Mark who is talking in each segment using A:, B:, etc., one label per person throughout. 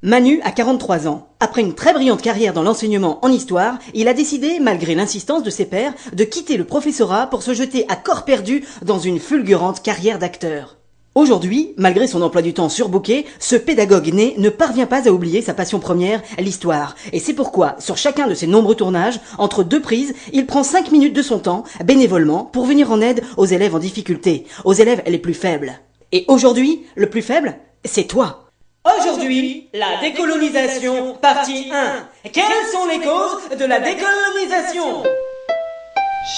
A: Manu a 43 ans. Après une très brillante carrière dans l'enseignement en histoire, il a décidé, malgré l'insistance de ses pairs, de quitter le professorat pour se jeter à corps perdu dans une fulgurante carrière d'acteur. Aujourd'hui, malgré son emploi du temps surbooké, ce pédagogue né ne parvient pas à oublier sa passion première, l'histoire. Et c'est pourquoi, sur chacun de ses nombreux tournages, entre deux prises, il prend 5 minutes de son temps, bénévolement, pour venir en aide aux élèves en difficulté, aux élèves les plus faibles. Et aujourd'hui, le plus faible, c'est toi. Aujourd'hui, la décolonisation, partie 1. Quelles sont les causes de la décolonisation ?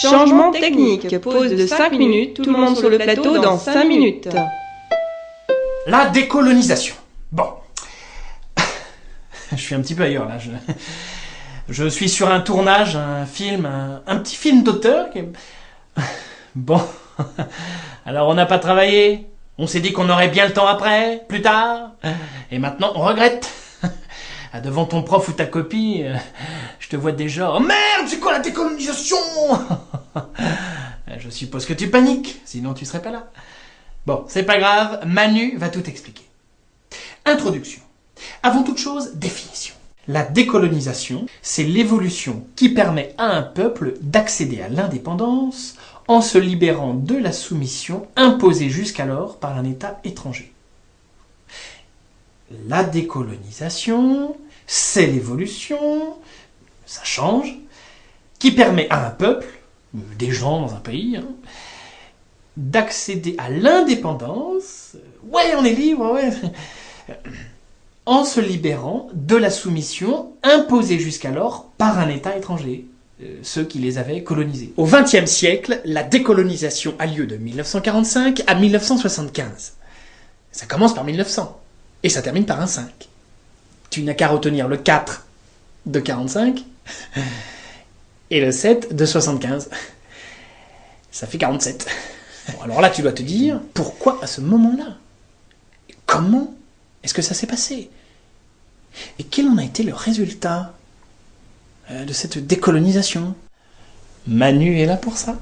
B: Changement technique, pause de 5 minutes, tout le monde sur le plateau dans 5 minutes.
C: La décolonisation. Bon. Je suis un petit peu ailleurs là. Je suis sur un tournage, un film, un petit film d'auteur. Bon. Alors on n'a pas travaillé. On s'est dit qu'on aurait bien le temps après, plus tard. Et maintenant on regrette. Devant ton prof ou ta copie, je te vois déjà. Oh merde, c'est quoi la décolonisation? Je suppose que tu paniques, sinon tu serais pas là. Bon, c'est pas grave, Manu va tout expliquer. Introduction. Avant toute chose, définition. La décolonisation, c'est l'évolution qui permet à un peuple d'accéder à l'indépendance en se libérant de la soumission imposée jusqu'alors par un État étranger. La décolonisation, c'est l'évolution, ça change, qui permet à un peuple, des gens dans un pays, d'accéder à l'indépendance, ouais on est libre, ouais, en se libérant de la soumission imposée jusqu'alors par un État étranger, ceux qui les avaient colonisés. Au XXe siècle, la décolonisation a lieu de 1945 à 1975. Ça commence par 1900. Et ça termine par un 5. Tu n'as qu'à retenir le 4 de 45 et le 7 de 75. Ça fait 47. Bon, alors là, tu dois te dire, pourquoi à ce moment-là? Comment est-ce que ça s'est passé? Et quel en a été le résultat de cette décolonisation? Manu est là pour ça.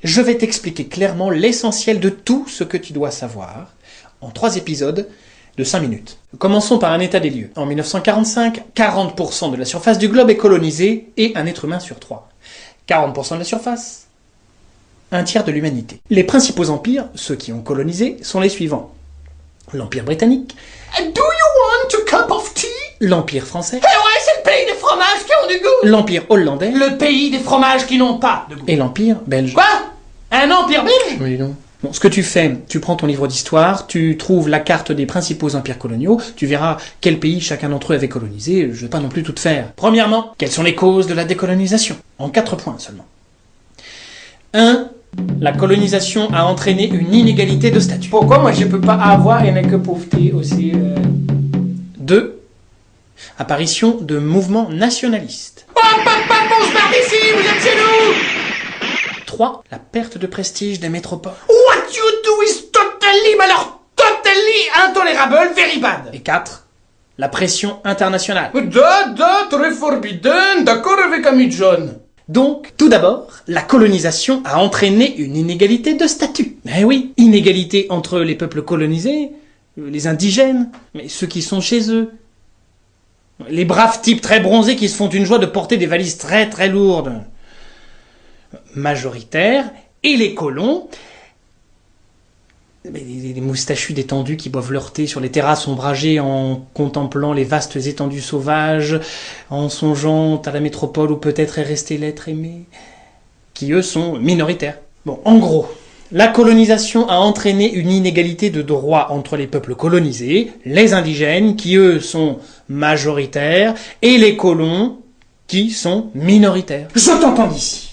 C: Je vais t'expliquer clairement l'essentiel de tout ce que tu dois savoir en 3 épisodes de 5 minutes. Commençons par un état des lieux. En 1945, 40% de la surface du globe est colonisée et un être humain sur 3. 40% de la surface, un tiers de l'humanité. Les principaux empires, ceux qui ont colonisé, sont les suivants. L'Empire britannique. Do you want a cup of tea? L'Empire français.
D: Eh ouais, c'est le pays des fromages qui ont du goût.
C: L'Empire hollandais.
D: Le pays des fromages qui n'ont pas de goût.
C: Et l'Empire belge.
D: Quoi? Un empire belge?
C: Oui, non. Bon, ce que tu fais, tu prends ton livre d'histoire, tu trouves la carte des principaux empires coloniaux, tu verras quel pays chacun d'entre eux avait colonisé, je vais pas non plus tout te faire. Premièrement, quelles sont les causes de la décolonisation? En 4 points seulement. 1. La colonisation a entraîné une inégalité de statut.
D: Pourquoi moi je peux pas avoir et que pauvreté aussi
C: 2. Apparition de mouvements nationalistes.
D: Oh, papa, on se barre d'ici, vous êtes chez nous!
C: 3. La perte de prestige des métropoles.
D: What you do is totally, mais alors totally intolerable, very bad.
C: Et 4. La pression internationale.
D: Très forbidden, d'accord avec Ami John.
C: Donc, tout d'abord, la colonisation a entraîné une inégalité de statut. Eh oui, inégalité entre les peuples colonisés, les indigènes, mais ceux qui sont chez eux. Les braves types très bronzés qui se font une joie de porter des valises très très lourdes. Majoritaires, et les colons, les moustachus détendus qui boivent leur thé sur les terrasses ombragées en contemplant les vastes étendues sauvages, en songeant à la métropole où peut-être est resté l'être aimé, qui eux sont minoritaires. Bon, en gros, la colonisation a entraîné une inégalité de droits entre les peuples colonisés, les indigènes, qui eux sont majoritaires, et les colons, qui sont minoritaires.
D: Je t'entends d'ici.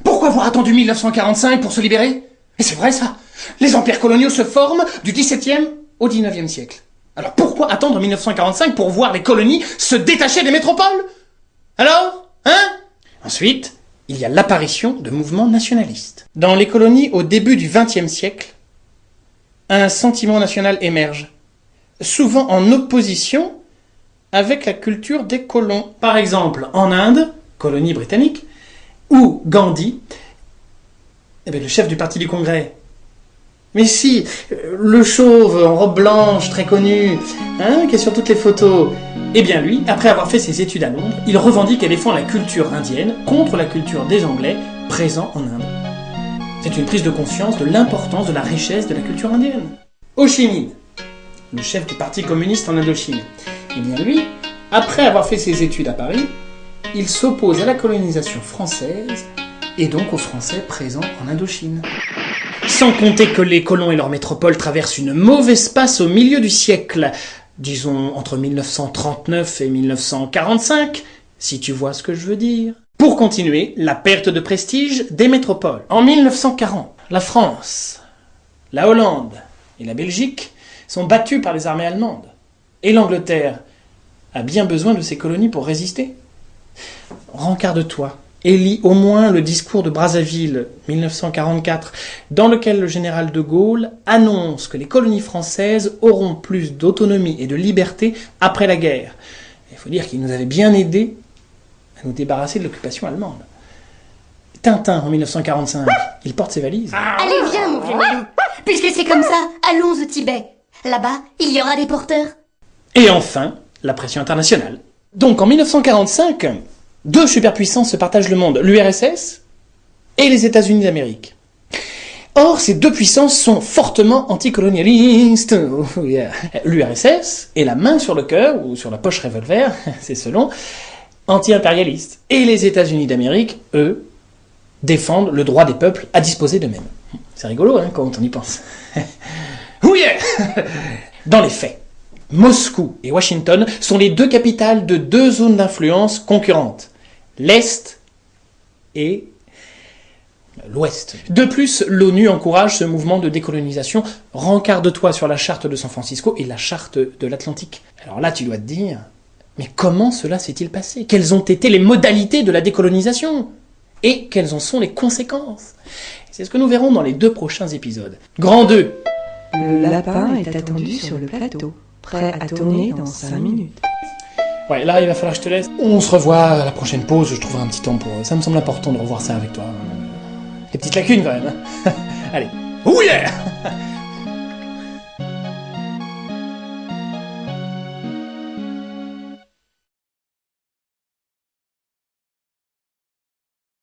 D: Pourquoi avoir attendu 1945 pour se libérer? Et c'est vrai ça. Les empires coloniaux se forment du XVIIe au XIXe siècle. Alors pourquoi attendre 1945 pour voir les colonies se détacher des métropoles? Alors?
C: Ensuite, il y a l'apparition de mouvements nationalistes. Dans les colonies au début du XXe siècle, un sentiment national émerge, souvent en opposition avec la culture des colons. Par exemple, en Inde, colonie britannique, où Gandhi, le chef du parti du Congrès,
D: Mais si, le chauve en robe blanche, très connu, qui est sur toutes les photos. Eh bien lui, après avoir fait ses études à Londres, il revendique et défend la culture indienne contre la culture des Anglais présents en Inde. C'est une prise de conscience de l'importance de la richesse de la culture indienne. Ho Chi Minh, le chef du parti communiste en Indochine. Eh bien lui, après avoir fait ses études à Paris, il s'oppose à la colonisation française et donc aux Français présents en Indochine. Sans compter que les colons et leur métropole traversent une mauvaise passe au milieu du siècle, disons entre 1939 et 1945, si tu vois ce que je veux dire. Pour continuer, la perte de prestige des métropoles. En 1940, la France, la Hollande et la Belgique sont battues par les armées allemandes. Et l'Angleterre a bien besoin de ses colonies pour résister. Rencarde-toi et lis au moins le discours de Brazzaville, 1944, dans lequel le général de Gaulle annonce que les colonies françaises auront plus d'autonomie et de liberté après la guerre. Il faut dire qu'il nous avait bien aidés à nous débarrasser de l'occupation allemande. Tintin, en 1945, il porte ses valises.
E: Allez, viens, mon vieux Milou. Puisque c'est comme ça, allons au Tibet. Là-bas, il y aura des porteurs.
D: Et enfin, la pression internationale. Donc en 1945, deux superpuissances se partagent le monde, l'URSS et les États-Unis d'Amérique. Or, ces deux puissances sont fortement anticolonialistes. Oh, yeah. L'URSS est la main sur le cœur, ou sur la poche revolver, c'est selon, anti-impérialiste. Et les États-Unis d'Amérique, eux, défendent le droit des peuples à disposer d'eux-mêmes. C'est rigolo, quand on y pense. Oh yeah. Dans les faits, Moscou et Washington sont les deux capitales de deux zones d'influence concurrentes, l'Est et l'Ouest. De plus, l'ONU encourage ce mouvement de décolonisation. Rencarde-toi sur la charte de San Francisco et la charte de l'Atlantique. Alors là, tu dois te dire, mais comment cela s'est-il passé? Quelles ont été les modalités de la décolonisation? Et quelles en sont les conséquences? C'est ce que nous verrons dans les deux prochains épisodes. Grand 2.
B: Le lapin est attendu sur le plateau, prêt à tourner dans 5 minutes.
D: Ouais, là, il va falloir que je te laisse. On se revoit à la prochaine pause, je trouverai un petit temps pour... Ça me semble important de revoir ça avec toi. Des petites lacunes, quand même. Allez. Oh yeah.